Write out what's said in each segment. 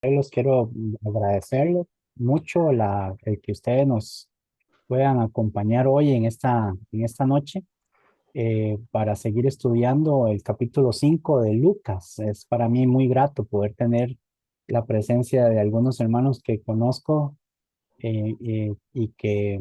Los quiero agradecerles mucho el que ustedes nos puedan acompañar hoy en esta noche para seguir estudiando el capítulo 5 de Lucas. Es para mí muy grato poder tener la presencia de algunos hermanos que conozco y que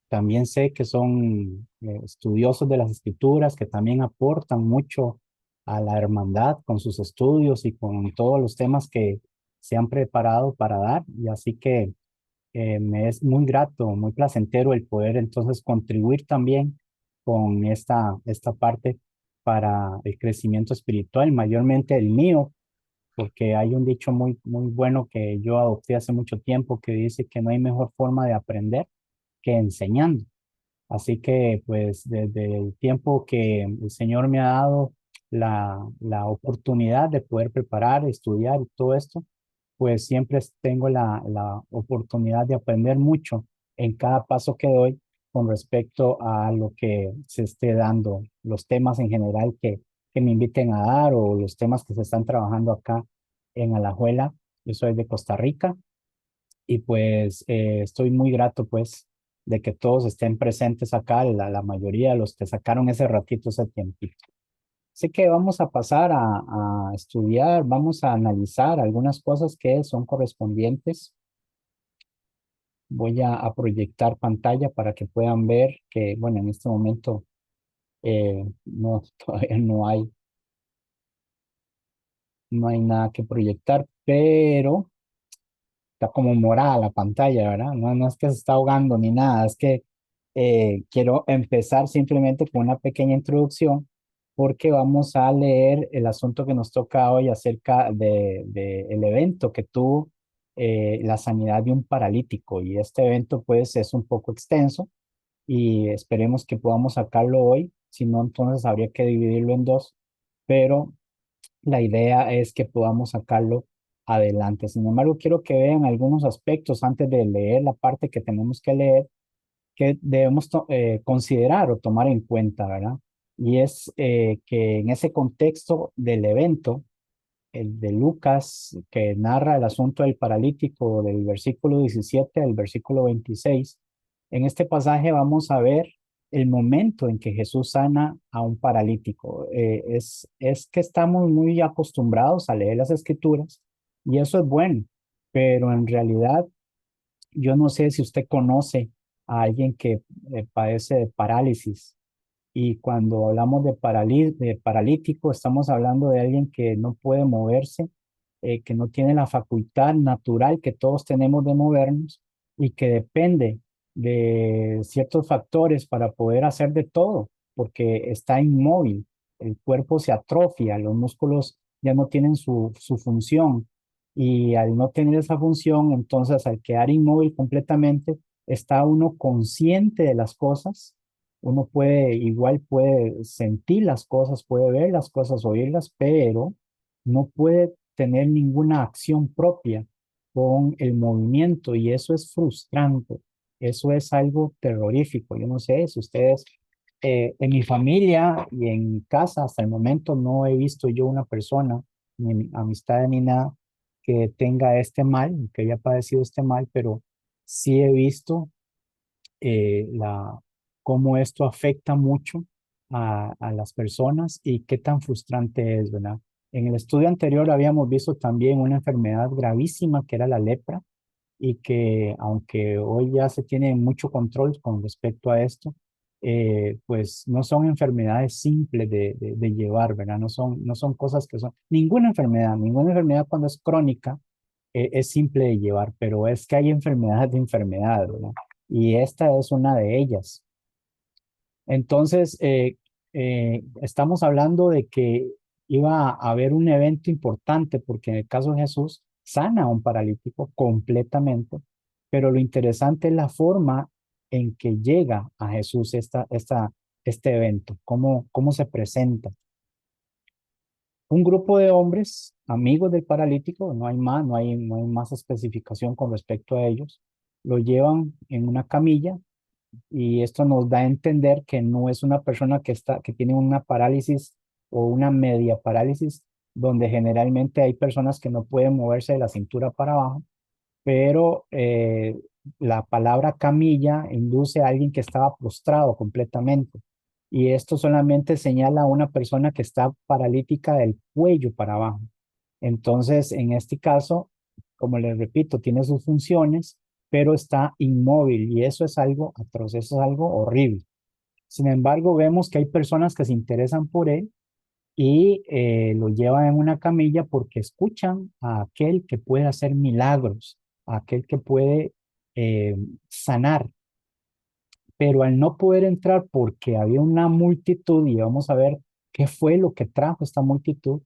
también sé que son estudiosos de las escrituras, que también aportan mucho a la hermandad con sus estudios y con todos los temas que se han preparado para dar. Y así que me es muy grato, muy placentero el poder entonces contribuir también con esta parte para el crecimiento espiritual, mayormente el mío, porque hay un dicho muy bueno que yo adopté hace mucho tiempo que dice que no hay mejor forma de aprender que enseñando. Así que pues desde el tiempo que el Señor me ha dado la oportunidad de poder preparar, estudiar y todo esto, pues siempre tengo la oportunidad de aprender mucho en cada paso que doy con respecto a lo que se esté dando, los temas en general que me inviten a dar o los temas que se están trabajando acá en Alajuela. Yo soy de Costa Rica y pues estoy muy grato pues de que todos estén presentes acá, la mayoría de los que sacaron ese ratito, ese tiempito. Así que vamos a pasar a estudiar, vamos a analizar algunas cosas que son correspondientes. Voy a proyectar pantalla para que puedan ver que, bueno, en este momento no, todavía no hay nada que proyectar, pero está como morada la pantalla, ¿verdad? No, no es que se está ahogando ni nada, es que quiero empezar simplemente con una pequeña introducción porque vamos a leer el asunto que nos toca hoy acerca de el evento que tuvo la sanidad de un paralítico y este evento pues es un poco extenso y esperemos que podamos sacarlo hoy, si no entonces habría que dividirlo en dos, pero la idea es que podamos sacarlo adelante. Sin embargo, quiero que vean algunos aspectos antes de leer la parte que tenemos que leer, que debemos considerar o tomar en cuenta, ¿verdad? Y es que en ese contexto del evento, el de Lucas, que narra el asunto del paralítico del versículo 17 al versículo 26, en este pasaje vamos a ver el momento en que Jesús sana a un paralítico. Es que estamos muy acostumbrados a leer las escrituras y eso es bueno, pero en realidad yo no sé si usted conoce a alguien que padece de parálisis y cuando hablamos de paralítico, estamos hablando de alguien que no puede moverse, que no tiene la facultad natural que todos tenemos de movernos y que depende de ciertos factores para poder hacer de todo, porque está inmóvil, el cuerpo se atrofia, los músculos ya no tienen su función y al no tener esa función, entonces al quedar inmóvil completamente, está uno consciente de las cosas, uno puede, igual puede sentir las cosas, puede ver las cosas, oírlas, pero no puede tener ninguna acción propia con el movimiento y eso es frustrante. Eso es algo terrorífico. Yo no sé si ustedes, en mi familia y en casa hasta el momento no he visto yo una persona, ni amistad ni nada, que tenga este mal, que haya padecido este mal, pero sí he visto cómo esto afecta mucho a las personas y qué tan frustrante es, ¿verdad? En el estudio anterior habíamos visto también una enfermedad gravísima que era la lepra y que aunque hoy ya se tiene mucho control con respecto a esto, pues no son enfermedades simples de llevar, ¿verdad? No son cosas que son, ninguna enfermedad cuando es crónica es simple de llevar, pero es que hay enfermedades de enfermedades, ¿verdad? Y esta es una de ellas. Entonces, estamos hablando de que iba a haber un evento importante, porque en el caso de Jesús sana a un paralítico completamente, pero lo interesante es la forma en que llega a Jesús este evento, cómo se presenta. Un grupo de hombres, amigos del paralítico, no hay más especificación con respecto a ellos, lo llevan en una camilla y esto nos da a entender que no es una persona que tiene una parálisis o una media parálisis, donde generalmente hay personas que no pueden moverse de la cintura para abajo, pero la palabra camilla induce a alguien que estaba prostrado completamente. Y esto solamente señala a una persona que está paralítica del cuello para abajo. Entonces, en este caso, como les repito, tiene sus funciones, pero está inmóvil y eso es algo atroz, eso es algo horrible. Sin embargo, vemos que hay personas que se interesan por él y lo llevan en una camilla porque escuchan a aquel que puede hacer milagros, a aquel que puede eh, sanar, pero al no poder entrar porque había una multitud, y vamos a ver qué fue lo que trajo esta multitud,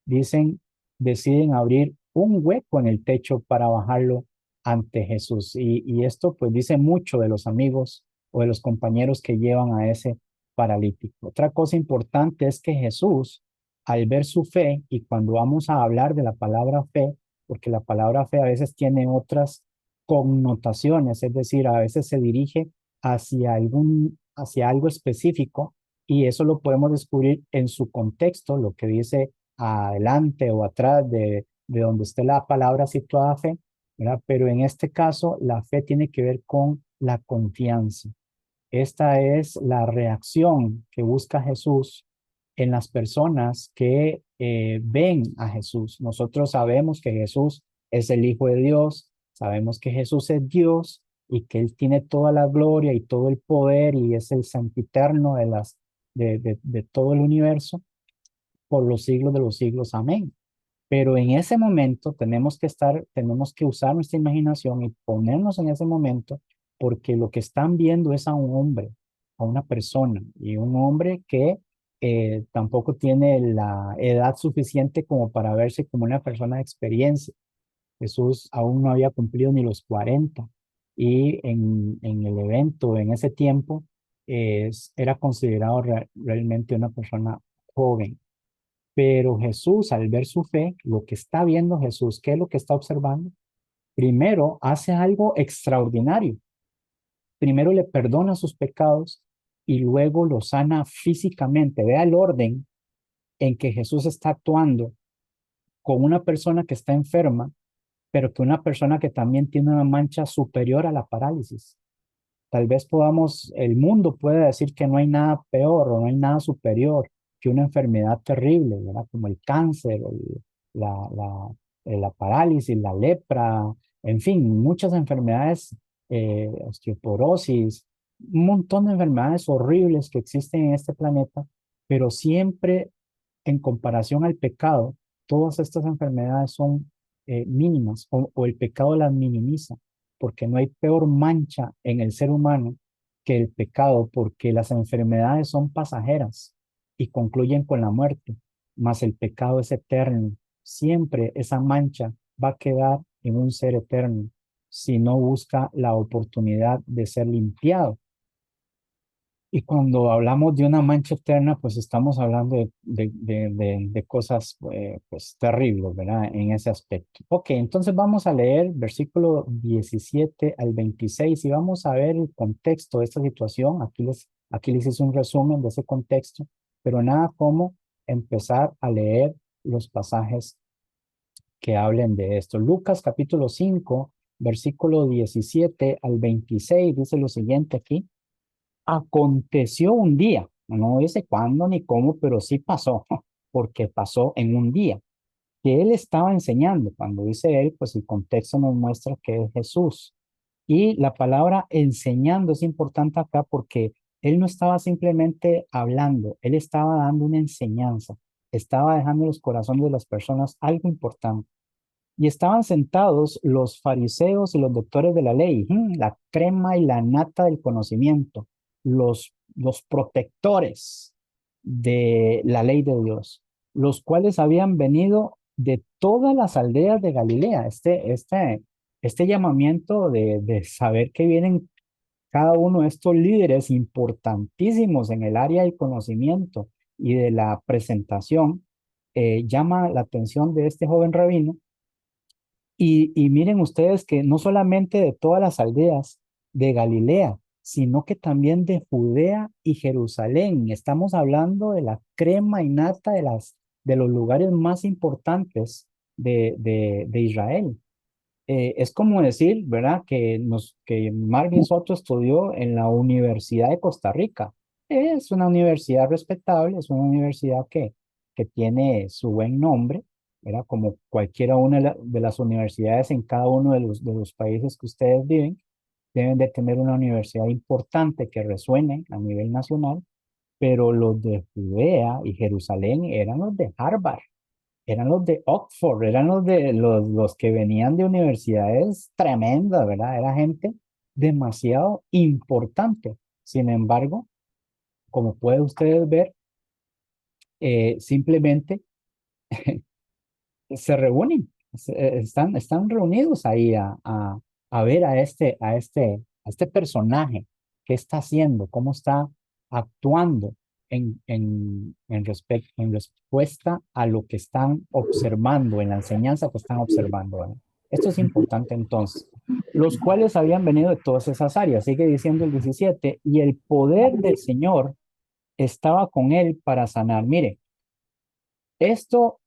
dicen, deciden abrir un hueco en el techo para bajarlo ante Jesús. Y esto pues dice mucho de los amigos o de los compañeros que llevan a ese paralítico. Otra cosa importante es que Jesús, al ver su fe, y cuando vamos a hablar de la palabra fe, porque la palabra fe a veces tiene otras connotaciones, es decir, a veces se dirige hacia algo específico, y eso lo podemos descubrir en su contexto, lo que dice adelante o atrás de donde esté la palabra situada fe, ¿verdad? Pero en este caso, la fe tiene que ver con la confianza. Esta es la reacción que busca Jesús en las personas que ven a Jesús. Nosotros sabemos que Jesús es el Hijo de Dios, sabemos que Jesús es Dios y que Él tiene toda la gloria y todo el poder y es el sempiterno de todo el universo por los siglos de los siglos. Amén. Pero en ese momento tenemos que usar nuestra imaginación y ponernos en ese momento, porque lo que están viendo es a un hombre, a una persona, y un hombre que tampoco tiene la edad suficiente como para verse como una persona de experiencia. Jesús aún no había cumplido ni los 40 y en el evento, en ese tiempo, era considerado realmente una persona joven. Pero Jesús, al ver su fe, lo que está viendo Jesús, ¿qué es lo que está observando? Primero hace algo extraordinario. Primero le perdona sus pecados y luego lo sana físicamente. Vea el orden en que Jesús está actuando con una persona que está enferma, pero que una persona que también tiene una mancha superior a la parálisis. Tal vez el mundo puede decir que no hay nada peor o no hay nada superior que una enfermedad terrible, ¿verdad? Como el cáncer, la, la, la parálisis, la lepra, en fin, muchas enfermedades, osteoporosis, un montón de enfermedades horribles que existen en este planeta, pero siempre en comparación al pecado, todas estas enfermedades son mínimas o el pecado las minimiza porque no hay peor mancha en el ser humano que el pecado, porque las enfermedades son pasajeras y concluyen con la muerte, mas el pecado es eterno. Siempre esa mancha va a quedar en un ser eterno si no busca la oportunidad de ser limpiado. Y cuando hablamos de una mancha eterna, pues estamos hablando de cosas pues terribles, ¿verdad? En ese aspecto. Ok, entonces vamos a leer versículo 17 al 26 y vamos a ver el contexto de esta situación. Aquí les hice un resumen de ese contexto, pero nada como empezar a leer los pasajes que hablen de esto. Lucas capítulo 5 versículo 17 al 26 dice lo siguiente aquí. Aconteció un día, no dice cuándo ni cómo, pero sí pasó, porque pasó en un día, que él estaba enseñando. Cuando dice él, pues el contexto nos muestra que es Jesús. Y la palabra enseñando es importante acá porque él no estaba simplemente hablando, él estaba dando una enseñanza, estaba dejando en los corazones de las personas algo importante. Y estaban sentados los fariseos y los doctores de la ley, la crema y la nata del conocimiento, los protectores de la ley de Dios, los cuales habían venido de todas las aldeas de Galilea. Este llamamiento de saber que vienen cada uno de estos líderes importantísimos en el área del conocimiento y de la presentación, llama la atención de este joven rabino y miren ustedes que no solamente de todas las aldeas de Galilea, sino que también de Judea y Jerusalén. Estamos hablando de la crema y nata de los lugares más importantes de Israel. Es como decir, ¿verdad? Que Marvin Soto estudió en la Universidad de Costa Rica. Es una universidad respetable, es una universidad que tiene su buen nombre, ¿verdad? Como cualquiera una de las universidades en cada uno de los países que ustedes viven, deben de tener una universidad importante que resuene a nivel nacional, pero los de Judea y Jerusalén eran los de Harvard, eran los de Oxford, eran los que venían de universidades tremendas, ¿verdad? Era gente demasiado importante. Sin embargo, como pueden ustedes ver, simplemente se reúnen, están reunidos ahí a ver a este personaje, qué está haciendo, cómo está actuando en respuesta a lo que están observando, en la enseñanza que están observando, ¿verdad? Esto es importante entonces. Los cuales habían venido de todas esas áreas, sigue diciendo el 17, y el poder del Señor estaba con él para sanar. Mire, esto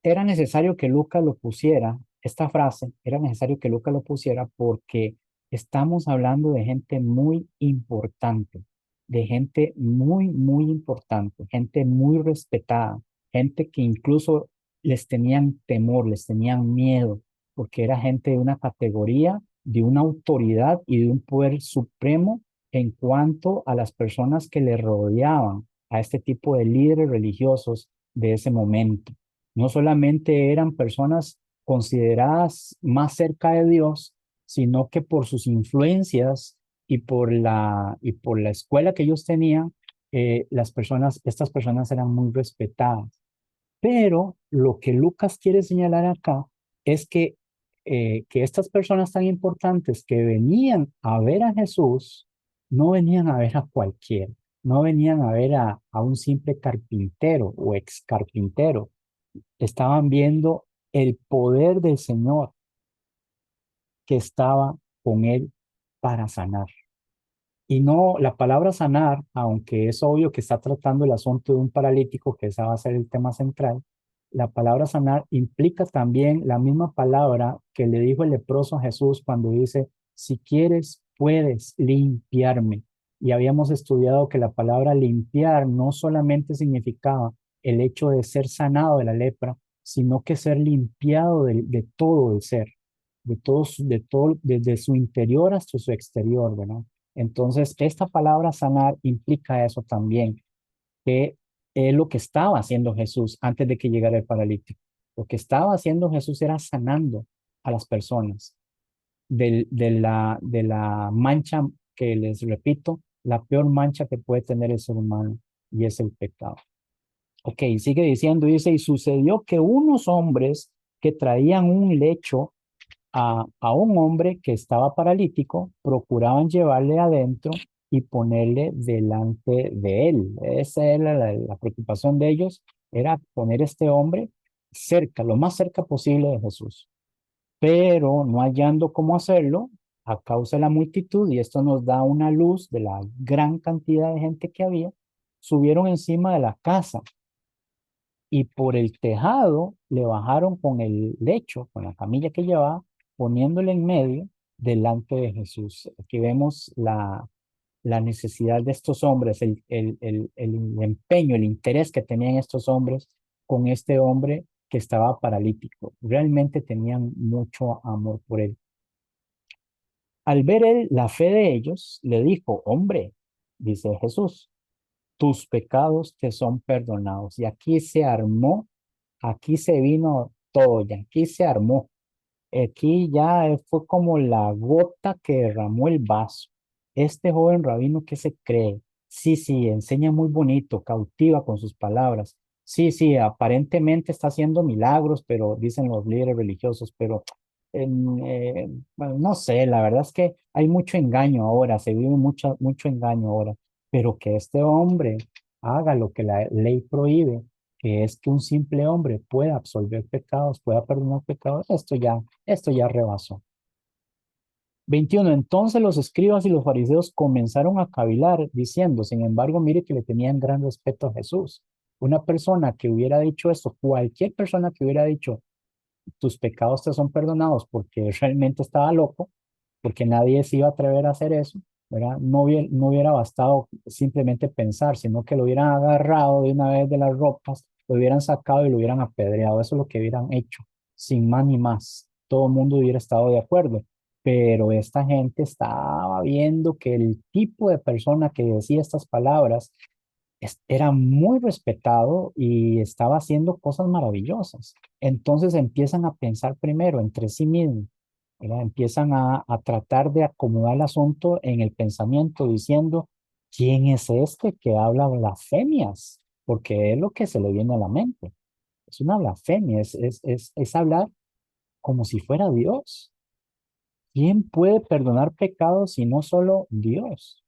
era necesario que Lucas lo pusiera, esta frase, era necesario que Lucas lo pusiera porque estamos hablando de gente muy importante, de gente muy, muy importante, gente muy respetada, gente que incluso les tenían temor, les tenían miedo, porque era gente de una categoría, de una autoridad y de un poder supremo en cuanto a las personas que le rodeaban, a este tipo de líderes religiosos de ese momento. No solamente eran personas consideradas más cerca de Dios, sino que por sus influencias y por la escuela que ellos tenían, estas personas eran muy respetadas. Pero lo que Lucas quiere señalar acá es que estas personas tan importantes que venían a ver a Jesús, no venían a ver a cualquiera, no venían a ver a un simple carpintero o ex carpintero, estaban viendo el poder del Señor que estaba con él para sanar. Y no, la palabra sanar, aunque es obvio que está tratando el asunto de un paralítico, que ese va a ser el tema central, la palabra sanar implica también la misma palabra que le dijo el leproso a Jesús cuando dice, si quieres, puedes limpiarme. Y habíamos estudiado que la palabra limpiar no solamente significaba el hecho de ser sanado de la lepra, sino que ser limpiado de todo el ser, de todo, desde su interior hasta su exterior, ¿verdad? Entonces, esta palabra sanar implica eso también, que es lo que estaba haciendo Jesús antes de que llegara el paralítico. Lo que estaba haciendo Jesús era sanando a las personas de la mancha que les repito, la peor mancha que puede tener el ser humano, y es el pecado. Ok, sigue diciendo, dice, y sucedió que unos hombres que traían un lecho a un hombre que estaba paralítico, procuraban llevarle adentro y ponerle delante de él. Esa era la preocupación de ellos, era poner este hombre cerca, lo más cerca posible de Jesús. Pero no hallando cómo hacerlo, a causa de la multitud, y esto nos da una luz de la gran cantidad de gente que había, subieron encima de la casa y por el tejado le bajaron con el lecho, con la camilla que llevaba, poniéndole en medio delante de Jesús. Aquí vemos la necesidad de estos hombres, el empeño, el interés que tenían estos hombres con este hombre que estaba paralítico. Realmente tenían mucho amor por él. Al ver él la fe de ellos, le dijo, hombre, dice Jesús, tus pecados te son perdonados. Y aquí se armó, aquí se vino todo, ya aquí se armó. Aquí ya fue como la gota que derramó el vaso. Este joven rabino, ¿qué se cree? Sí, sí, enseña muy bonito, cautiva con sus palabras. Sí, sí, aparentemente está haciendo milagros, pero dicen los líderes religiosos, pero bueno, no sé, la verdad es que hay mucho engaño ahora, se vive mucho engaño ahora, pero que este hombre haga lo que la ley prohíbe, que es que un simple hombre pueda absolver pecados, pueda perdonar pecados, esto ya rebasó. 21. Entonces los escribas y los fariseos comenzaron a cavilar, diciendo, sin embargo, mire que le tenían gran respeto a Jesús, Una persona que hubiera dicho esto, cualquier persona que hubiera dicho, tus pecados te son perdonados porque realmente estaba loco, porque nadie se iba a atrever a hacer eso, ¿verdad? No hubiera bastado simplemente pensar, sino que lo hubieran agarrado de una vez de las ropas, lo hubieran sacado y lo hubieran apedreado. Eso es lo que hubieran hecho, sin más ni más. Todo el mundo hubiera estado de acuerdo. Pero esta gente estaba viendo que el tipo de persona que decía estas palabras era muy respetado y estaba haciendo cosas maravillosas. Entonces empiezan a pensar primero entre sí mismos, ¿verdad? Empiezan a tratar de acomodar el asunto en el pensamiento diciendo, ¿quién es este que habla blasfemias? Porque es lo que se le viene a la mente. Es una blasfemia, es hablar como si fuera Dios. ¿Quién puede perdonar pecados si no solo Dios?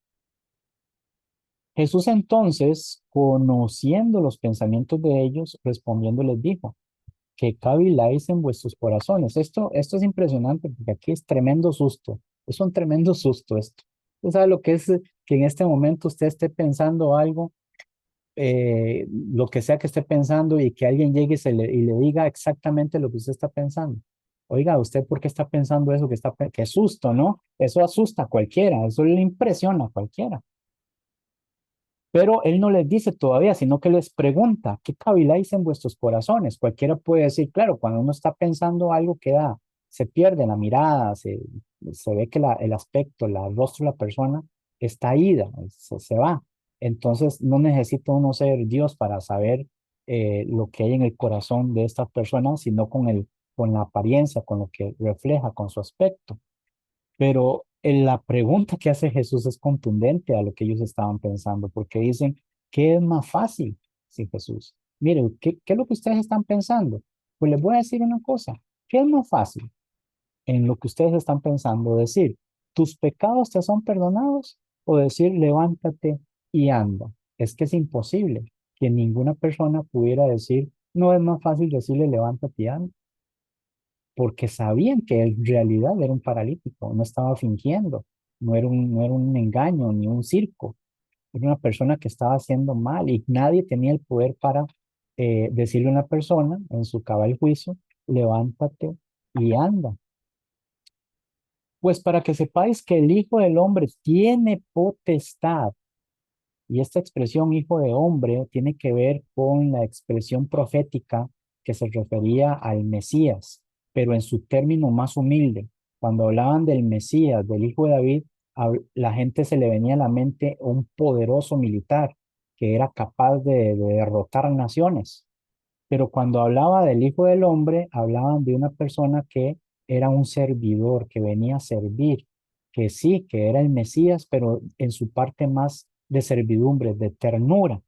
Jesús entonces, conociendo los pensamientos de ellos, respondiendo les dijo, que caviláis en vuestros corazones. Esto es impresionante porque aquí es tremendo susto. Es un tremendo susto esto. Usted sabe lo que es que en este momento usted esté pensando algo, lo que sea que esté pensando y que alguien llegue y le diga exactamente lo que usted está pensando. Oiga, ¿usted por qué está pensando eso? Qué susto, ¿no? Eso asusta a cualquiera, eso le impresiona a cualquiera. Pero él no les dice todavía, sino que les pregunta, ¿qué caviláis en vuestros corazones? Cualquiera puede decir, claro, cuando uno está pensando algo queda, se pierde la mirada, se ve que el aspecto, el rostro de la persona está ida, se va. Entonces no necesita uno ser Dios para saber lo que hay en el corazón de estas personas, sino con la apariencia, con lo que refleja, con su aspecto. Pero la pregunta que hace Jesús es contundente a lo que ellos estaban pensando, porque dicen, ¿qué es más fácil? Sí, Jesús. Mire, ¿qué es lo que ustedes están pensando? Pues les voy a decir una cosa, ¿qué es más fácil en lo que ustedes están pensando? Decir, ¿tus pecados te son perdonados? O decir, levántate y anda. Es que es imposible que ninguna persona pudiera decir, no es más fácil decirle, levántate y anda, porque sabían que en realidad era un paralítico, no estaba fingiendo, no era un engaño ni un circo, era una persona que estaba haciendo mal y nadie tenía el poder para decirle a una persona en su cabal juicio, levántate y anda. Pues para que sepáis que el Hijo del Hombre tiene potestad. Y esta expresión hijo de hombre tiene que ver con la expresión profética que se refería al Mesías, pero en su término más humilde. Cuando hablaban del Mesías, del hijo de David, la gente se le venía a la mente un poderoso militar que era capaz de derrotar naciones. Pero cuando hablaba del Hijo del Hombre, hablaban de una persona que era un servidor, que venía a servir, que sí, que era el Mesías, pero en su parte más de servidumbre, de ternura.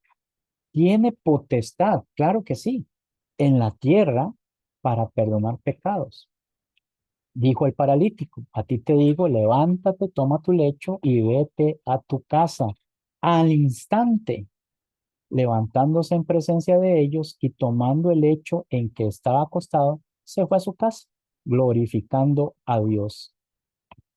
Tiene potestad, claro que sí, en la tierra para perdonar pecados. Dijo el paralítico, a ti te digo, levántate, toma tu lecho y vete a tu casa. Al instante levantándose en presencia de ellos y tomando el lecho en que estaba acostado, se fue a su casa, glorificando a Dios.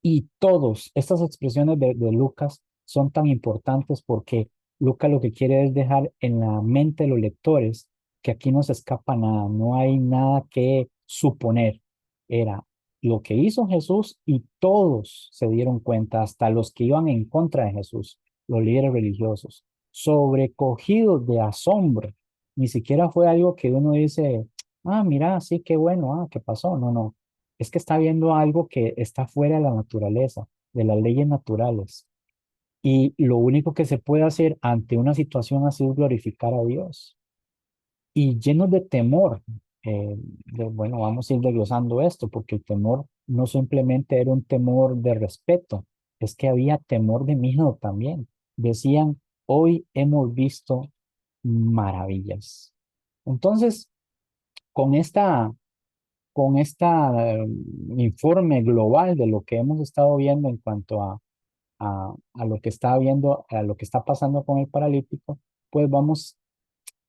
Y todas estas expresiones de Lucas son tan importantes porque Lucas lo que quiere es dejar en la mente de los lectores que aquí no se escapa nada, no hay nada que suponer. Era lo que hizo Jesús y todos se dieron cuenta, hasta los que iban en contra de Jesús, los líderes religiosos, sobrecogidos de asombro. Ni siquiera fue algo que uno dice, ah, mira, sí, qué bueno, ah, ¿qué pasó? No, no, es que está viendo algo que está fuera de la naturaleza, de las leyes naturales. Y lo único que se puede hacer ante una situación así es glorificar a Dios. Y llenos de temor, bueno, vamos a ir desglosando esto, porque el temor no simplemente era un temor de respeto, es que había temor de miedo también. Decían, hoy hemos visto maravillas. Entonces, con esta informe global de lo que hemos estado viendo en cuanto a lo que está viendo, a lo que está pasando con el paralítico, pues vamos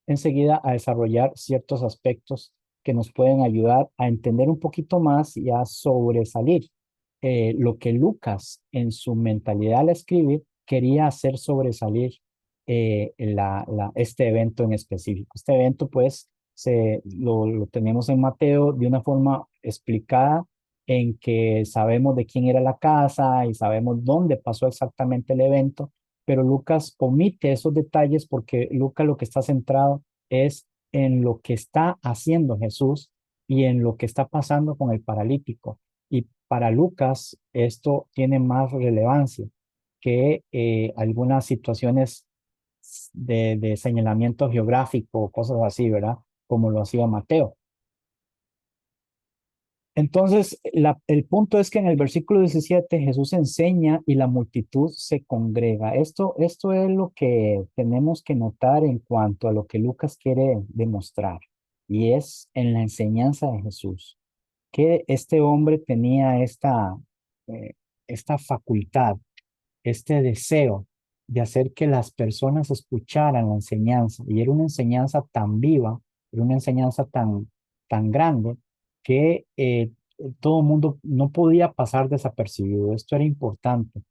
enseguida a desarrollar ciertos aspectos que nos pueden ayudar a entender un poquito más y a sobresalir lo que Lucas en su mentalidad al escribir quería hacer sobresalir este evento en específico. Este evento, pues, lo tenemos en Mateo de una forma explicada en que sabemos de quién era la casa y sabemos dónde pasó exactamente el evento, pero Lucas omite esos detalles porque Lucas lo que está centrado es en lo que está haciendo Jesús y en lo que está pasando con el paralítico. Y para Lucas esto tiene más relevancia que algunas situaciones de señalamiento geográfico, cosas así, ¿verdad? Como lo hacía Mateo. Entonces, el punto es que en el versículo 17 Jesús enseña y la multitud se congrega. Esto es lo que tenemos que notar en cuanto a lo que Lucas quiere demostrar, y es en la enseñanza de Jesús, que este hombre tenía eh, esta facultad, este deseo de hacer que las personas escucharan la enseñanza. Y era una enseñanza tan viva, era una enseñanza tan grande que todo el mundo no podía pasar desapercibido. Esto era importante.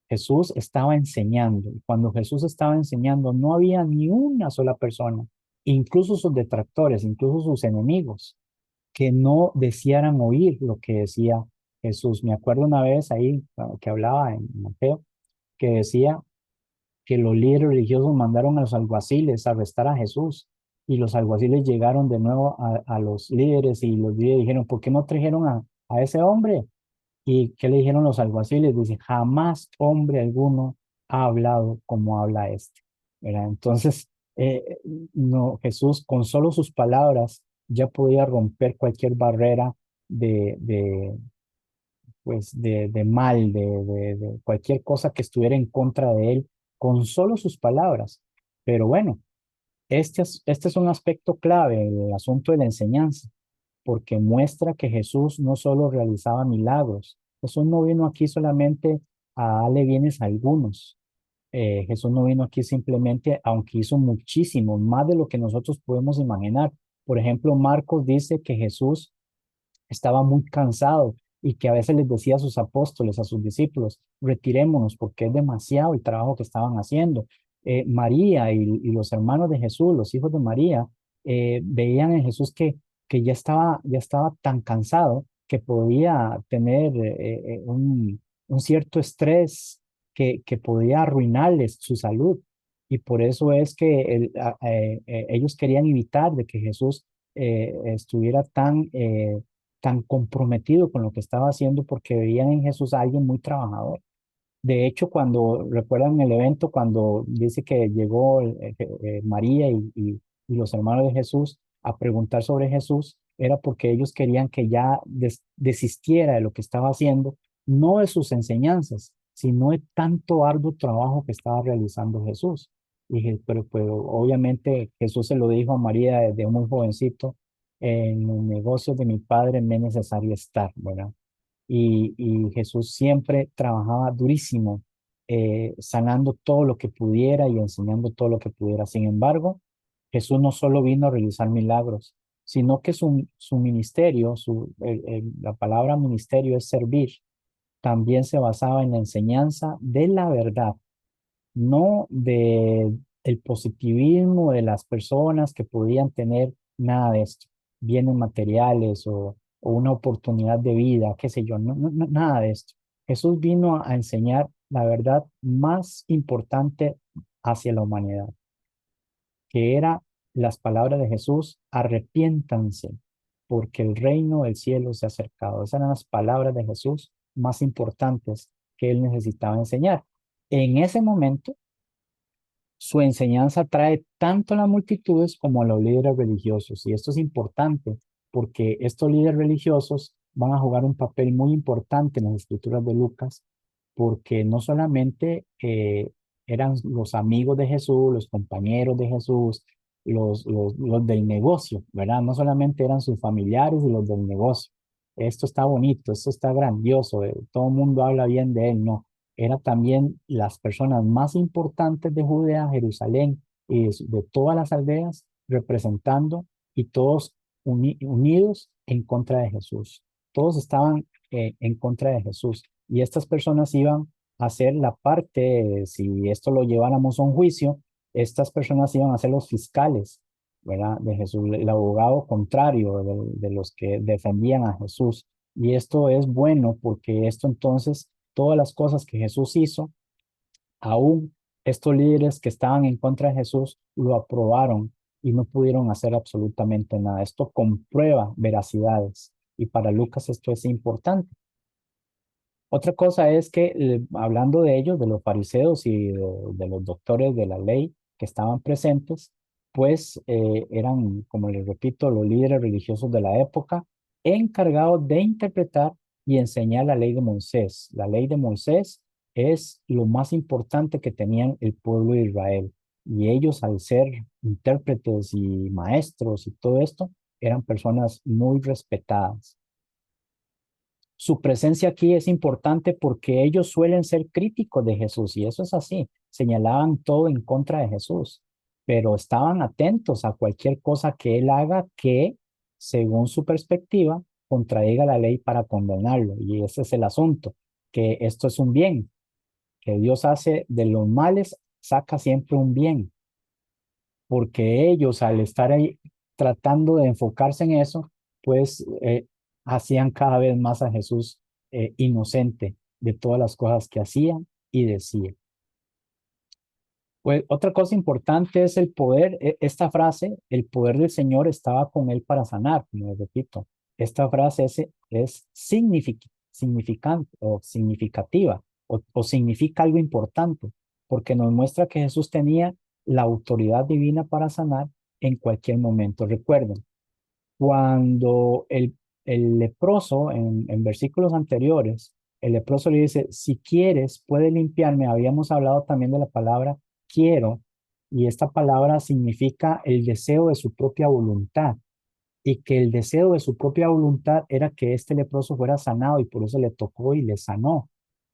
Jesús estaba enseñando, y cuando Jesús estaba enseñando no había ni una sola persona, incluso sus detractores, incluso sus enemigos, que no desearan oír lo que decía Jesús. Me acuerdo una vez ahí que hablaba en Mateo, que decía que los líderes religiosos mandaron a los alguaciles a arrestar a Jesús, y los alguaciles llegaron de nuevo a los líderes, y los líderes dijeron, ¿por qué no trajeron a ese hombre? ¿Y qué le dijeron los alguaciles? Dice, jamás hombre alguno ha hablado como habla este. ¿Verdad? Entonces, no, Jesús con solo sus palabras ya podía romper cualquier barrera de, de, de mal, de cualquier cosa que estuviera en contra de él, con solo sus palabras. Pero bueno, este es un aspecto clave del asunto de la enseñanza, porque muestra que Jesús no solo realizaba milagros. Jesús no vino aquí solamente a darle bienes a algunos. Jesús no vino aquí simplemente, aunque hizo muchísimo, más de lo que nosotros podemos imaginar. Por ejemplo, Marcos dice que Jesús estaba muy cansado y que a veces les decía a sus apóstoles, a sus discípulos, retirémonos porque es demasiado el trabajo que estaban haciendo. María y los hermanos de Jesús, los hijos de María, veían en Jesús que ya estaba tan cansado que podía tener un cierto estrés que podía arruinarles su salud. Y por eso es que ellos querían evitar de que Jesús estuviera tan comprometido con lo que estaba haciendo, porque veían en Jesús a alguien muy trabajador. De hecho, cuando recuerdan el evento, cuando dice que llegó María y los hermanos de Jesús a preguntar sobre Jesús, era porque ellos querían que ya desistiera de lo que estaba haciendo, no de sus enseñanzas, sino de tanto arduo trabajo que estaba realizando Jesús. Pero obviamente Jesús se lo dijo a María desde muy jovencito: en los negocios de mi padre me es necesario estar, ¿verdad? Y Jesús siempre trabajaba durísimo, sanando todo lo que pudiera y enseñando todo lo que pudiera. Sin embargo, Jesús no solo vino a realizar milagros, sino que su ministerio, la palabra ministerio es servir, también se basaba en la enseñanza de la verdad, no de el positivismo de las personas que podían tener nada de esto, bienes materiales o una oportunidad de vida, qué sé yo, nada de esto. Jesús vino a enseñar la verdad más importante hacia la humanidad, que era las palabras de Jesús: arrepiéntanse, porque el reino del cielo se ha acercado. Esas eran las palabras de Jesús más importantes que él necesitaba enseñar. En ese momento, su enseñanza atrae tanto a las multitudes como a los líderes religiosos. Y esto es importante porque estos líderes religiosos van a jugar un papel muy importante en las escrituras de Lucas, porque no solamente eran los amigos de Jesús, los compañeros de Jesús, los del negocio, ¿verdad? No solamente eran sus familiares y los del negocio. Esto está bonito, esto está grandioso, todo el mundo habla bien de él, no. Era también las personas más importantes de Judea, Jerusalén y de todas las aldeas, representando, y todos unidos en contra de Jesús. Todos estaban en contra de Jesús, y estas personas iban a hacer la parte, si esto lo lleváramos a un juicio, estas personas iban a ser los fiscales, ¿verdad? De Jesús, el abogado contrario de los que defendían a Jesús. Y esto es bueno porque esto entonces, todas las cosas que Jesús hizo, aún estos líderes que estaban en contra de Jesús lo aprobaron y no pudieron hacer absolutamente nada. Esto comprueba veracidades y para Lucas esto es importante. Otra cosa es que, hablando de ellos, de los fariseos y de los doctores de la ley que estaban presentes, pues eran, como les repito, los líderes religiosos de la época, encargados de interpretar y enseñar la ley de Moisés. La ley de Moisés es lo más importante que tenían el pueblo de Israel. Y ellos, al ser intérpretes y maestros y todo esto, eran personas muy respetadas. Su presencia aquí es importante porque ellos suelen ser críticos de Jesús y eso es así. Señalaban todo en contra de Jesús, pero estaban atentos a cualquier cosa que él haga que, según su perspectiva, contradiga la ley para condenarlo. Y ese es el asunto, que esto es un bien, que Dios hace de los males, saca siempre un bien, porque ellos al estar ahí tratando de enfocarse en eso, pues hacían cada vez más a Jesús inocente de todas las cosas que hacía y decía. Pues otra cosa importante es el poder, esta frase, el poder del Señor estaba con él para sanar, como les repito. Esta frase es significante o significativa o significa algo importante, porque nos muestra que Jesús tenía la autoridad divina para sanar en cualquier momento. Recuerden, cuando el leproso, en versículos anteriores, el leproso le dice, si quieres, puede limpiarme. Habíamos hablado también de la palabra quiero, y esta palabra significa el deseo de su propia voluntad, y que el deseo de su propia voluntad era que este leproso fuera sanado, y por eso le tocó y le sanó,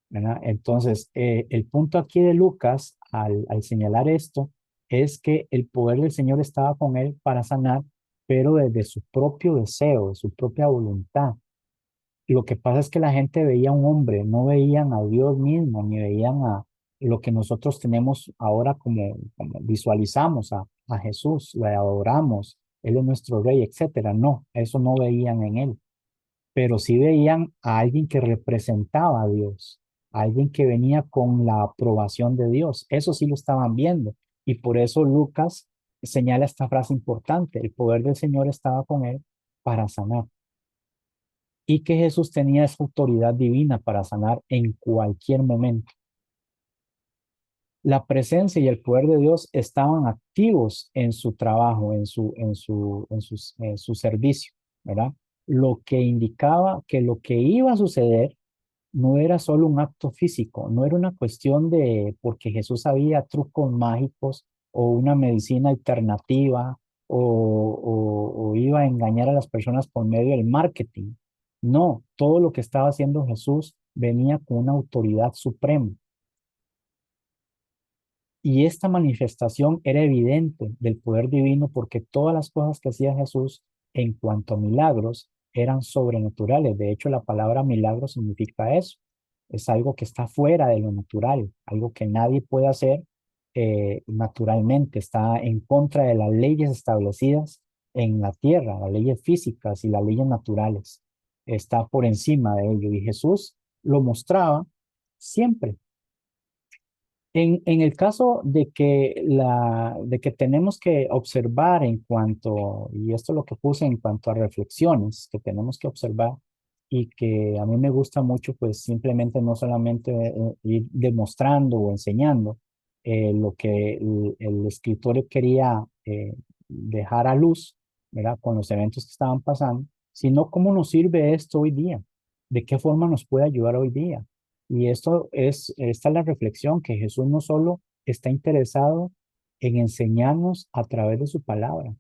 ¿verdad? Entonces, el punto aquí de Lucas, al señalar esto, es que el poder del Señor estaba con él para sanar, pero desde su propio deseo, de su propia voluntad. Lo que pasa es que la gente veía a un hombre, no veían a Dios mismo, ni veían a lo que nosotros tenemos ahora como visualizamos a Jesús, le adoramos, Él es nuestro rey, etcétera. No, eso no veían en Él, pero sí veían a alguien que representaba a Dios, a alguien que venía con la aprobación de Dios. Eso sí lo estaban viendo. Y por eso Lucas señala esta frase importante, el poder del Señor estaba con él para sanar. Y que Jesús tenía esa autoridad divina para sanar en cualquier momento. La presencia y el poder de Dios estaban activos en su trabajo, en su servicio, ¿verdad? Lo que indicaba que lo que iba a suceder no era solo un acto físico, no era una cuestión de porque Jesús sabía trucos mágicos o una medicina alternativa o iba a engañar a las personas por medio del marketing. No, todo lo que estaba haciendo Jesús venía con una autoridad suprema. Y esta manifestación era evidente del poder divino porque todas las cosas que hacía Jesús en cuanto a milagros eran sobrenaturales. De hecho, la palabra milagro significa eso. Es algo que está fuera de lo natural, algo que nadie puede hacer naturalmente. Está en contra de las leyes establecidas en la tierra, las leyes físicas y las leyes naturales. Está por encima de ello. Y Jesús lo mostraba siempre. En el caso de que tenemos que observar en cuanto, y esto es lo que puse en cuanto a reflexiones que tenemos que observar y que a mí me gusta mucho, pues simplemente no solamente ir demostrando o enseñando lo que el escritor quería dejar a luz, ¿verdad? Con los eventos que estaban pasando, sino cómo nos sirve esto hoy día, de qué forma nos puede ayudar hoy día. Y esta es la reflexión, que Jesús no solo está interesado en enseñarnos a través de su palabra,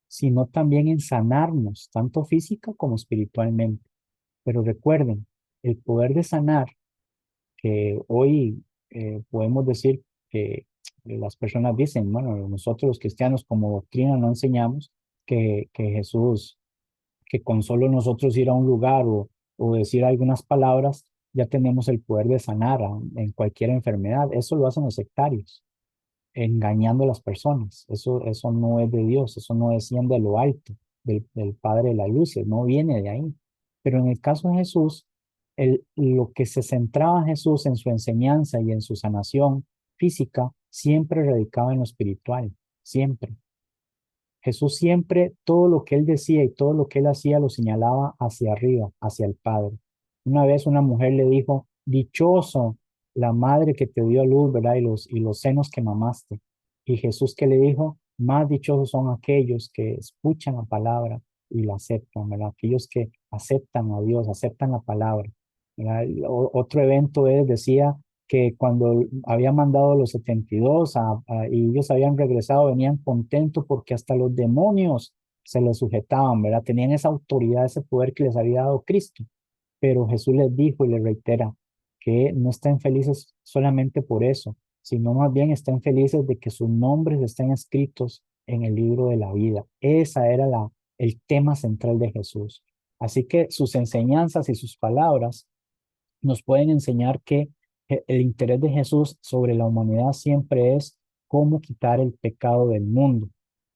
sino también en sanarnos, tanto física como espiritualmente. Pero recuerden, el poder de sanar, que hoy podemos decir que las personas dicen, bueno, nosotros los cristianos como doctrina no enseñamos que Jesús que con solo nosotros ir a un lugar o decir algunas palabras, ya tenemos el poder de sanar en cualquier enfermedad. Eso lo hacen los sectarios. engañando a las personas. Eso no es de Dios, eso no desciende de lo alto, del Padre de la luz, no viene de ahí. Pero en el caso de Jesús, lo que se centraba en Jesús en su enseñanza y en su sanación física, siempre radicaba en lo espiritual, siempre. Jesús siempre, todo lo que él decía y todo lo que él hacía lo señalaba hacia arriba, hacia el Padre. Una vez una mujer le dijo, dichoso la madre que te dio a luz, ¿verdad? Y los senos que mamaste. Y Jesús que le dijo, más dichosos son aquellos que escuchan la palabra y la aceptan, ¿verdad? Aquellos que aceptan a Dios, aceptan la palabra, ¿verdad? Otro evento es, decía, que cuando había mandado los 72 y ellos habían regresado, venían contentos porque hasta los demonios se les sujetaban, ¿verdad? Tenían esa autoridad, ese poder que les había dado Cristo. Pero Jesús les dijo y les reitera que no estén felices solamente por eso, sino más bien estén felices de que sus nombres estén escritos en el libro de la vida. Esa era el tema central de Jesús. Así que sus enseñanzas y sus palabras nos pueden enseñar que el interés de Jesús sobre la humanidad siempre es cómo quitar el pecado del mundo.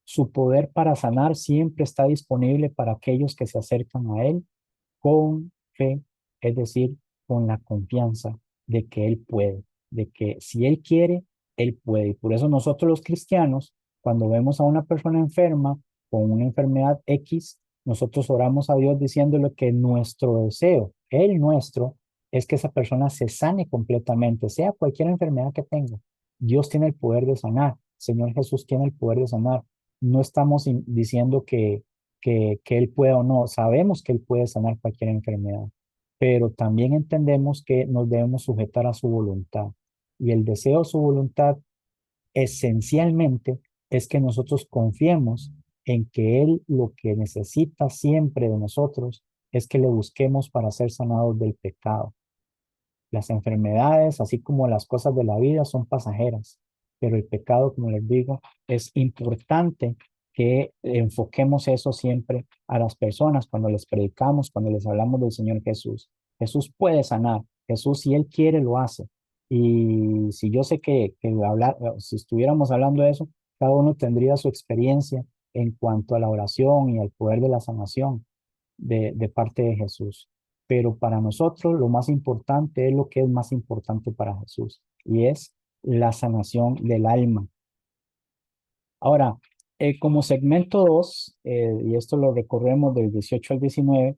Su poder para sanar siempre está disponible para aquellos que se acercan a Él con fe, es decir, con la confianza de que Él puede, de que si Él quiere, Él puede. Y por eso nosotros los cristianos, cuando vemos a una persona enferma con una enfermedad X, nosotros oramos a Dios diciéndole que nuestro deseo, el nuestro, es que esa persona se sane completamente, sea cualquier enfermedad que tenga. Dios tiene el poder de sanar. Señor Jesús tiene el poder de sanar. No estamos diciendo que Él pueda o no. Sabemos que Él puede sanar cualquier enfermedad, pero también entendemos que nos debemos sujetar a su voluntad. Y el deseo de su voluntad esencialmente es que nosotros confiemos en que Él lo que necesita siempre de nosotros es que le busquemos para ser sanados del pecado. Las enfermedades, así como las cosas de la vida, son pasajeras, pero el pecado, como les digo, es importante que enfoquemos eso siempre a las personas cuando les predicamos, cuando les hablamos del Señor Jesús. Jesús puede sanar, Jesús si Él quiere lo hace. Y si yo sé si estuviéramos hablando de eso, cada uno tendría su experiencia en cuanto a la oración y al poder de la sanación de parte de Jesús. Pero para nosotros lo más importante es lo que es más importante para Jesús y es la sanación del alma. Ahora, como segmento 2, y esto lo recorremos del 18 al 19,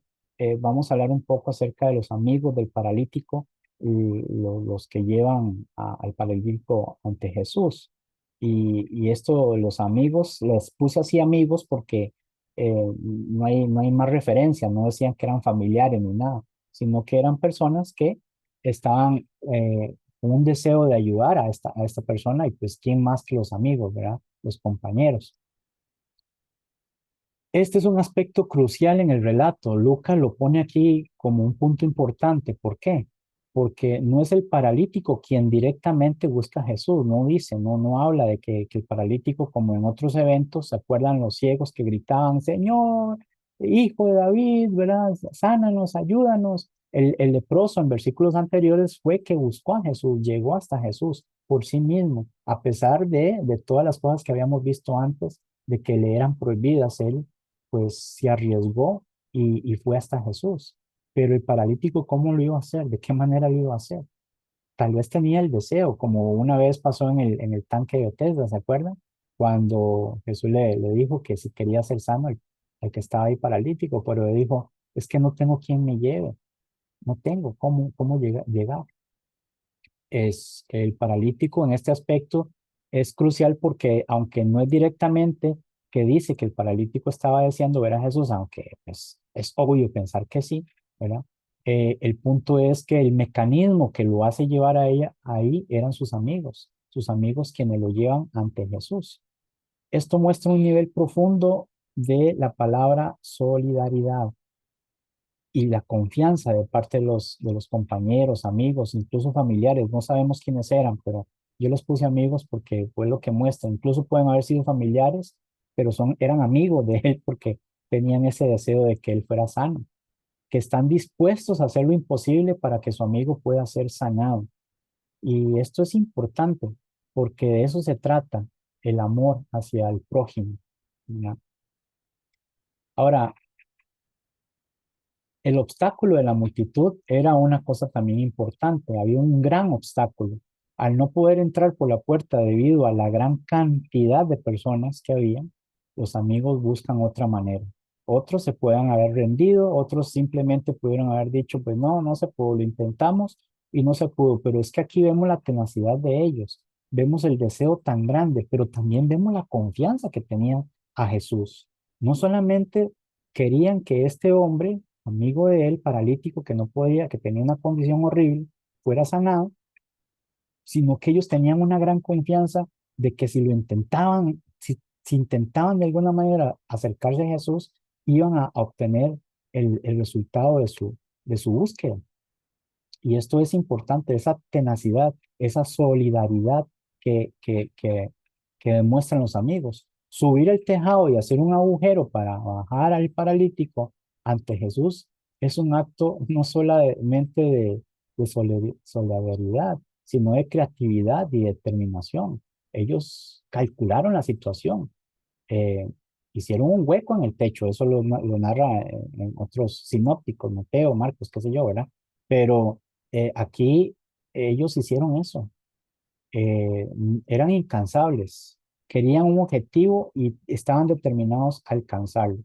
vamos a hablar un poco acerca de los amigos del paralítico y los que llevan al paralítico ante Jesús. Y esto, los amigos, les puse así amigos porque no hay más referencia, no decían que eran familiares ni nada, sino que eran personas que estaban con un deseo de ayudar a esta persona y pues quién más que los amigos, ¿verdad? Los compañeros. Este es un aspecto crucial en el relato. Lucas lo pone aquí como un punto importante. ¿Por qué? Porque no es el paralítico quien directamente busca a Jesús, no dice, no habla de que el paralítico, como en otros eventos, ¿se acuerdan los ciegos que gritaban, Señor, Hijo de David, ¿verdad? Sánanos, ayúdanos. El leproso en versículos anteriores fue que buscó a Jesús, llegó hasta Jesús por sí mismo, a pesar de todas las cosas que habíamos visto antes, de que le eran prohibidas, él pues se arriesgó y fue hasta Jesús. Pero el paralítico, ¿cómo lo iba a hacer? ¿De qué manera lo iba a hacer? Tal vez tenía el deseo, como una vez pasó en el tanque de Bethesda, ¿se acuerdan? Cuando Jesús le dijo que si quería ser sano, el que estaba ahí paralítico, pero le dijo, es que no tengo quien me lleve, no tengo cómo llegar. Es el paralítico en este aspecto es crucial porque aunque no es directamente que dice que el paralítico estaba deseando ver a Jesús, aunque pues, es obvio pensar que sí, ¿verdad? El punto es que el mecanismo que lo hace llevar a ella ahí eran sus amigos quienes lo llevan ante Jesús. Esto muestra un nivel profundo de la palabra solidaridad y la confianza de parte de los compañeros, amigos, incluso familiares. No sabemos quiénes eran, pero yo los puse amigos porque fue lo que muestra. Incluso pueden haber sido familiares, pero eran amigos de él porque tenían ese deseo de que él fuera sano, que están dispuestos a hacer lo imposible para que su amigo pueda ser sanado. Y esto es importante porque de eso se trata, el amor hacia el prójimo, ¿verdad? Ahora, el obstáculo de la multitud era una cosa también importante. Había un gran obstáculo. Al no poder entrar por la puerta debido a la gran cantidad de personas que había, los amigos buscan otra manera. Otros se pueden haber rendido, otros simplemente pudieron haber dicho, pues no, no se pudo, lo intentamos y no se pudo. Pero es que aquí vemos la tenacidad de ellos, vemos el deseo tan grande, pero también vemos la confianza que tenían a Jesús. No solamente querían que este hombre, amigo de él, paralítico, que no podía, que tenía una condición horrible, fuera sanado, sino que ellos tenían una gran confianza de que si lo intentaban, si intentaban de alguna manera acercarse a Jesús, iban a obtener el resultado de su búsqueda. Y esto es importante, esa tenacidad, esa solidaridad que, que, que, que demuestran los amigos. Subir el tejado y hacer un agujero para bajar al paralítico ante Jesús es un acto no solamente de solidaridad, sino de creatividad y determinación. Ellos calcularon la situación, eh, hicieron un hueco en el techo, eso lo narra en otros sinópticos, Mateo, Marcos, qué sé yo, ¿verdad? Pero aquí ellos hicieron eso, eran incansables, querían un objetivo y estaban determinados a alcanzarlo.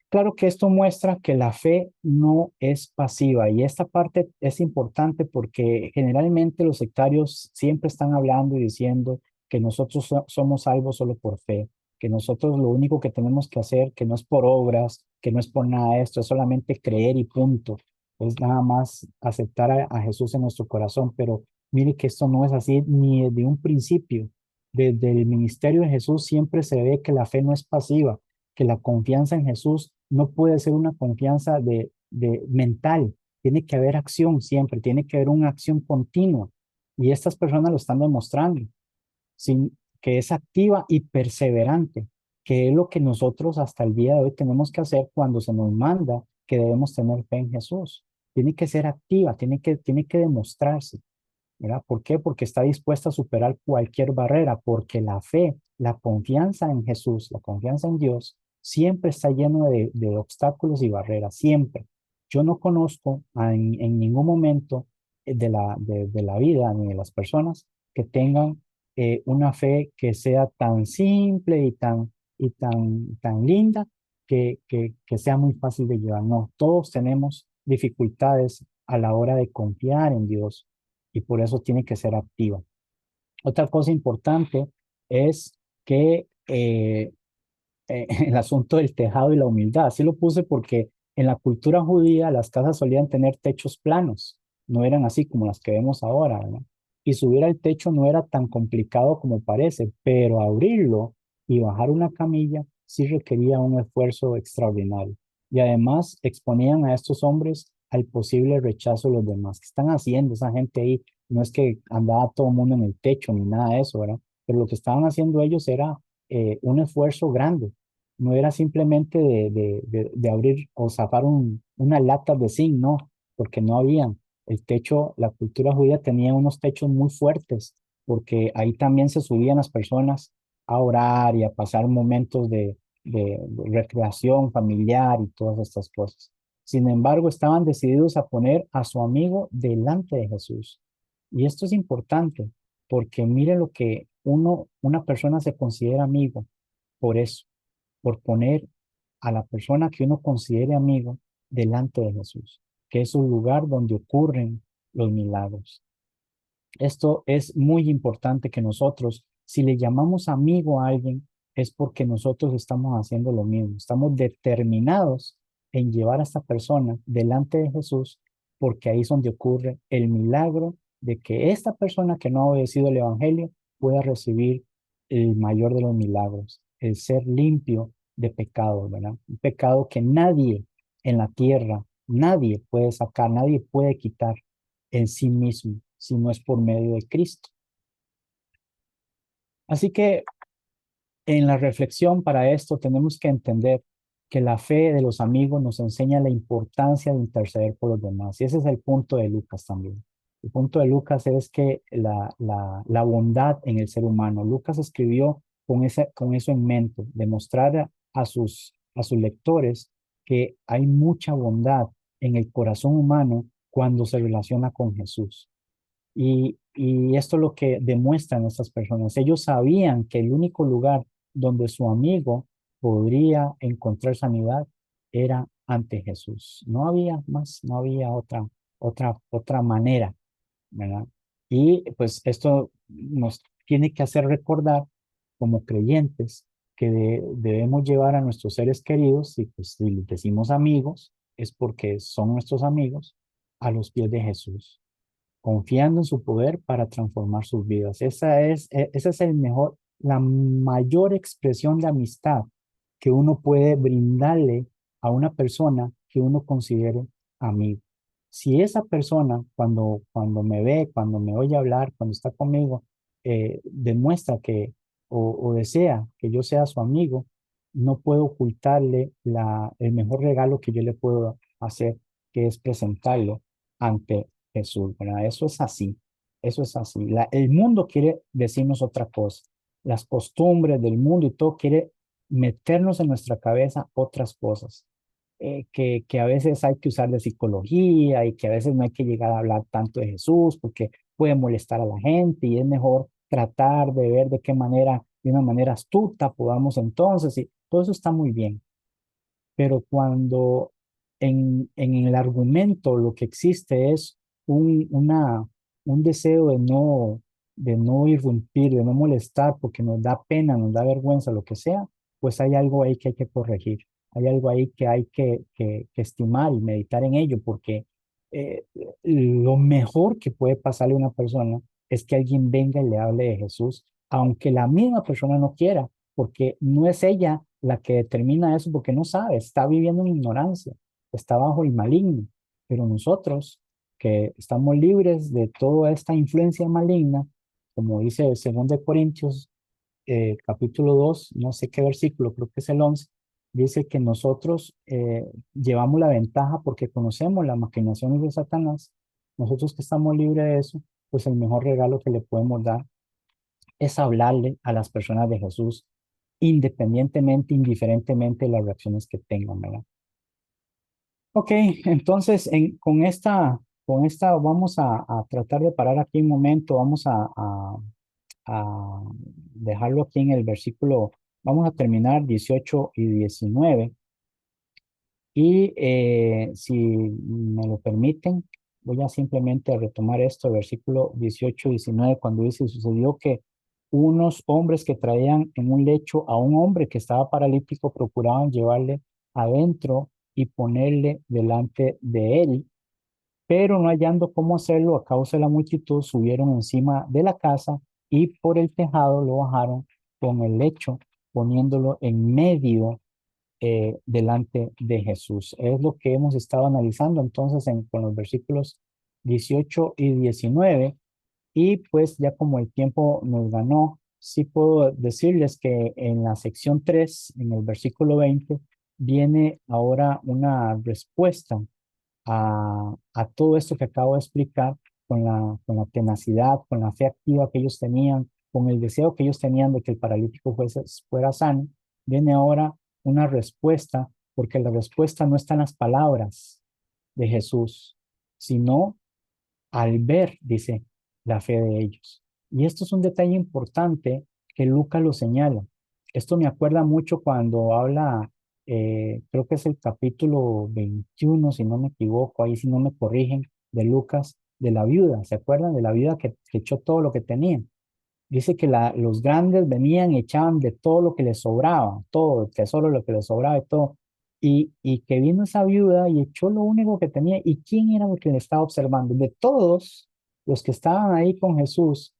Claro que esto muestra que la fe no es pasiva y esta parte es importante porque generalmente los sectarios siempre están hablando y diciendo que nosotros somos salvos solo por fe, que nosotros lo único que tenemos que hacer, que no es por obras, que no es por nada de esto, es solamente creer y punto. Es nada más aceptar a Jesús en nuestro corazón, pero mire que esto no es así ni desde un principio. Desde el ministerio de Jesús siempre se ve que la fe no es pasiva, que la confianza en Jesús no puede ser una confianza de mental, tiene que haber acción siempre, tiene que haber una acción continua. Y estas personas lo están demostrando, sin, que es activa y perseverante, que es lo que nosotros hasta el día de hoy tenemos que hacer cuando se nos manda que debemos tener fe en Jesús. Tiene que ser activa, tiene que demostrarse. ¿Verdad? ¿Por qué? Porque está dispuesta a superar cualquier barrera, porque la fe, la confianza en Jesús, la confianza en Dios, siempre está lleno de obstáculos y barreras, siempre. Yo no conozco en ningún momento de la vida ni de las personas que tengan una fe que sea tan simple tan linda que sea muy fácil de llevar. No, todos tenemos dificultades a la hora de confiar en Dios y por eso tiene que ser activa. Otra cosa importante es que el asunto del tejado y la humildad, así lo puse porque en la cultura judía las casas solían tener techos planos, no eran así como las que vemos ahora, ¿no? Y subir al techo no era tan complicado como parece, pero abrirlo y bajar una camilla sí requería un esfuerzo extraordinario. Y además exponían a estos hombres al posible rechazo de los demás. ¿Qué están haciendo esa gente ahí? No es que andaba todo el mundo en el techo ni nada de eso, ¿verdad? Pero lo que estaban haciendo ellos era un esfuerzo grande. No era simplemente de abrir o zafar una lata de zinc, no, porque no habían. El techo, la cultura judía tenía unos techos muy fuertes, porque ahí también se subían las personas a orar y a pasar momentos de recreación familiar y todas estas cosas. Sin embargo, estaban decididos a poner a su amigo delante de Jesús. Y esto es importante, porque mire lo que una persona se considera amigo por eso, por poner a la persona que uno considere amigo delante de Jesús, que es un lugar donde ocurren los milagros. Esto es muy importante que nosotros, si le llamamos amigo a alguien, es porque nosotros estamos haciendo lo mismo, estamos determinados en llevar a esta persona delante de Jesús, porque ahí es donde ocurre el milagro de que esta persona que no ha obedecido el Evangelio pueda recibir el mayor de los milagros, el ser limpio de pecado, ¿verdad? Un pecado que nadie en la tierra, nadie puede sacar, nadie puede quitar en sí mismo, si no es por medio de Cristo. Así que en la reflexión para esto tenemos que entender que la fe de los amigos nos enseña la importancia de interceder por los demás. Y ese es el punto de Lucas también. El punto de Lucas es que la bondad en el ser humano. Lucas escribió con eso en mente, demostrar a sus lectores que hay mucha bondad en el corazón humano cuando se relaciona con Jesús. Y esto es lo que demuestran estas personas. Ellos sabían que el único lugar donde su amigo podría encontrar sanidad era ante Jesús. No había más, no había otra manera, ¿verdad? Y pues esto nos tiene que hacer recordar como creyentes que debemos llevar a nuestros seres queridos, y pues si les decimos amigos, es porque son nuestros amigos, a los pies de Jesús, confiando en su poder para transformar sus vidas. Esa es la mayor expresión de amistad que uno puede brindarle a una persona que uno considere amigo. Si esa persona, cuando me ve, cuando me oye hablar, cuando está conmigo, demuestra o desea que yo sea su amigo, no puedo ocultarle el mejor regalo que yo le puedo hacer, que es presentarlo ante Jesús, ¿verdad? Eso es así. El mundo quiere decirnos otra cosa. Las costumbres del mundo y todo quiere meternos en nuestra cabeza otras cosas, que a veces hay que usar de psicología y que a veces no hay que llegar a hablar tanto de Jesús porque puede molestar a la gente y es mejor tratar de ver de qué manera, de una manera astuta podamos entonces, y todo eso está muy bien, pero cuando en el argumento lo que existe es un deseo de no irrumpir, de no molestar, porque nos da pena, nos da vergüenza, lo que sea, pues hay algo ahí que hay que corregir, hay algo ahí que hay que estimar y meditar en ello, porque eh, lo mejor que puede pasarle a una persona es que alguien venga y le hable de Jesús, aunque la misma persona no quiera, porque no es ella la que determina eso, porque no sabe, está viviendo en ignorancia, está bajo el maligno. Pero nosotros, que estamos libres de toda esta influencia maligna, como dice el 2 Corintios capítulo 2 no sé qué versículo, creo que es el 11, dice que nosotros llevamos la ventaja porque conocemos las maquinaciones de Satanás. Nosotros que estamos libres de eso, pues el mejor regalo que le podemos dar es hablarle a las personas de Jesús independientemente, indiferentemente de las reacciones que tengan, ¿verdad? Ok, entonces con esta vamos a tratar de parar aquí un momento, vamos a dejarlo aquí en el versículo, vamos a terminar 18 y 19 y si me lo permiten, voy a simplemente retomar esto, versículo 18 y 19, cuando dice, sucedió que unos hombres que traían en un lecho a un hombre que estaba paralítico procuraban llevarle adentro y ponerle delante de él, pero no hallando cómo hacerlo a causa de la multitud, subieron encima de la casa y por el tejado lo bajaron con el lecho, poniéndolo en medio delante de Jesús. Es lo que hemos estado analizando entonces con los versículos 18 y 19. Y pues ya como el tiempo nos ganó, sí puedo decirles que en la sección 3 en el versículo 20 viene ahora una respuesta a todo esto que acabo de explicar, con la tenacidad, con la fe activa que ellos tenían, con el deseo que ellos tenían de que el paralítico fuera sano. Viene ahora una respuesta, porque la respuesta no está en las palabras de Jesús, sino al ver, dice, la fe de ellos. Y esto es un detalle importante que Lucas lo señala. Esto me acuerda mucho cuando habla, creo que es el capítulo 21 si no me equivoco, ahí si no me corrigen, de Lucas, de la viuda. ¿Se acuerdan de la viuda que echó todo lo que tenía? Dice que los grandes venían y echaban de todo lo que les sobraba, todo, el tesoro, lo que les sobraba y todo. Y que vino esa viuda y echó lo único que tenía. ¿Y quién era el que le estaba observando? De todos los que estaban ahí con Jesús,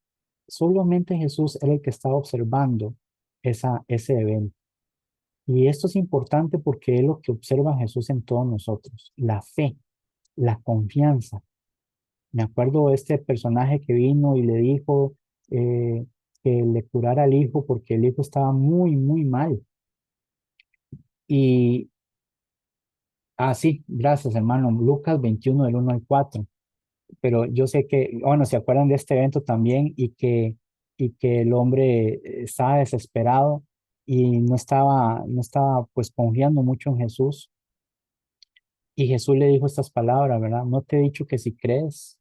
solamente Jesús era el que estaba observando ese evento. Y esto es importante porque es lo que observa Jesús en todos nosotros, la fe, la confianza. Me acuerdo de este personaje que vino y le dijo eh, que le curara al hijo porque el hijo estaba muy, muy mal. Y, sí, gracias hermano, Lucas 21 del 1 al 4. pero yo sé que, bueno, se acuerdan de este evento también y que el hombre estaba desesperado y no estaba pues confiando mucho en Jesús. Y Jesús le dijo estas palabras, ¿verdad? No te he dicho que si crees.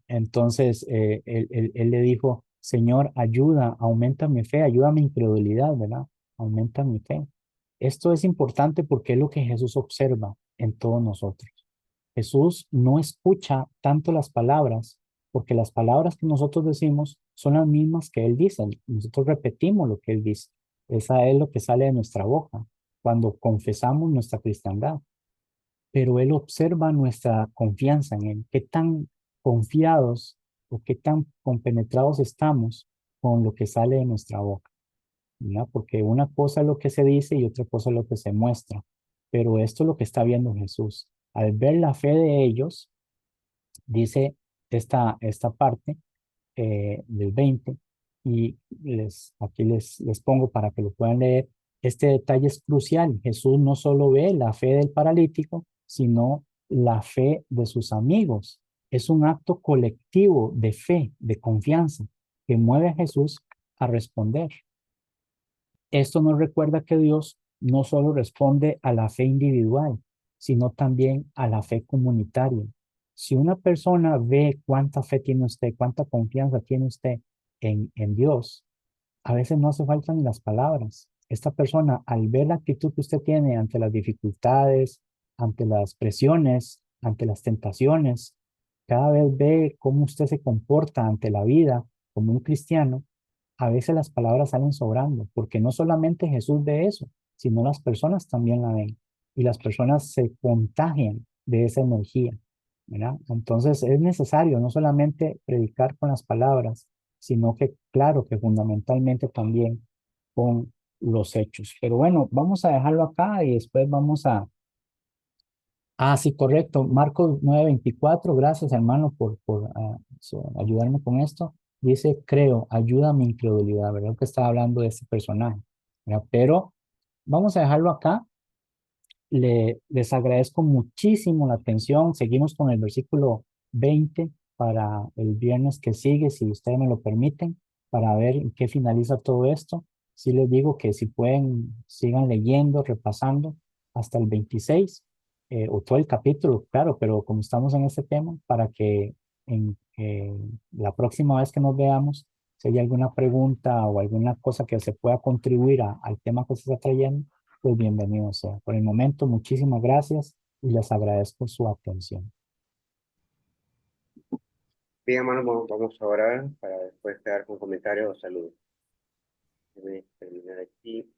Entonces, él le dijo, Señor, ayuda, aumenta mi fe, ayuda mi incredulidad, ¿verdad? Aumenta mi fe. Esto es importante porque es lo que Jesús observa en todos nosotros. Jesús no escucha tanto las palabras, porque las palabras que nosotros decimos son las mismas que Él dice. Nosotros repetimos lo que Él dice. Esa es lo que sale de nuestra boca cuando confesamos nuestra cristiandad. Pero Él observa nuestra confianza en Él, qué tan confiados o qué tan compenetrados estamos con lo que sale de nuestra boca, ¿verdad? Porque una cosa es lo que se dice y otra cosa es lo que se muestra. Pero esto es lo que está viendo Jesús. Al ver la fe de ellos, dice esta parte del 20 y les pongo para que lo puedan leer. Este detalle es crucial. Jesús no solo ve la fe del paralítico, sino la fe de sus amigos. Es un acto colectivo de fe, de confianza, que mueve a Jesús a responder. Esto nos recuerda que Dios no solo responde a la fe individual, sino también a la fe comunitaria. Si una persona ve cuánta fe tiene usted, cuánta confianza tiene usted en Dios, a veces no hace falta ni las palabras. Esta persona, al ver la actitud que usted tiene ante las dificultades, ante las presiones, ante las tentaciones, cada vez ve cómo usted se comporta ante la vida como un cristiano, a veces las palabras salen sobrando, porque no solamente Jesús ve eso, sino las personas también la ven y las personas se contagian de esa energía, ¿verdad? Entonces es necesario no solamente predicar con las palabras, sino que claro que fundamentalmente también con los hechos. Pero bueno, vamos a dejarlo acá y después vamos a... Ah, sí, correcto. Marcos 9:24, gracias hermano por ayudarme con esto. Dice, creo, ayuda a mi incredulidad, ¿verdad? Que estaba hablando de ese personaje, ¿verdad? Pero vamos a dejarlo acá. Les agradezco muchísimo la atención. Seguimos con el versículo 20 para el viernes que sigue, si ustedes me lo permiten, para ver en qué finaliza todo esto. Sí les digo que si pueden, sigan leyendo, repasando hasta el 26 o todo el capítulo, claro, pero como estamos en este tema, para que en la próxima vez que nos veamos, si hay alguna pregunta o alguna cosa que se pueda contribuir al tema que se está trayendo, pues bienvenido sea. Por el momento, muchísimas gracias y les agradezco su atención. Bien, hermano, vamos a orar para después quedar con comentarios o saludos. Déjame terminar aquí.